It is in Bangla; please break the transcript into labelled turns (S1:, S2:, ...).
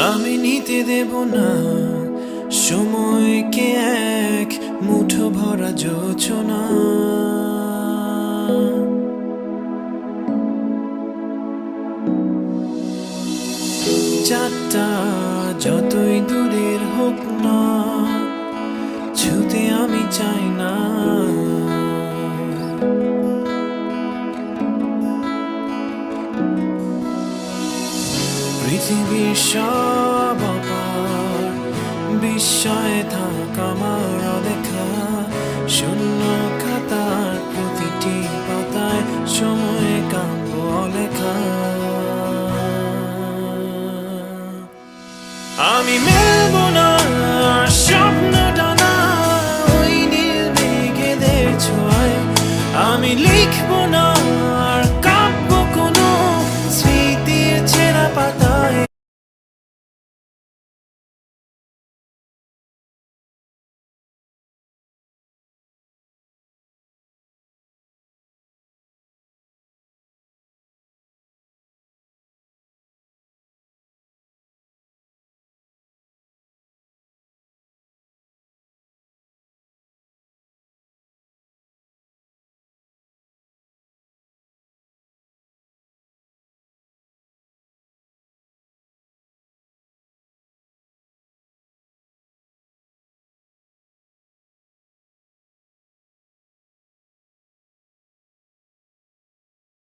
S1: আমি নিতে দেব না সময়কে এক মুঠো ভরা যোচনা। চারটা যতই দূরের হোক না, ছুতে আমি চাই না। পৃথিবীর সব অপার বিস্ময়ে থাক আমার অদেখা, শূন্য খাতার প্রতিটি পাতায় সময় কাব্য লেখা। আমি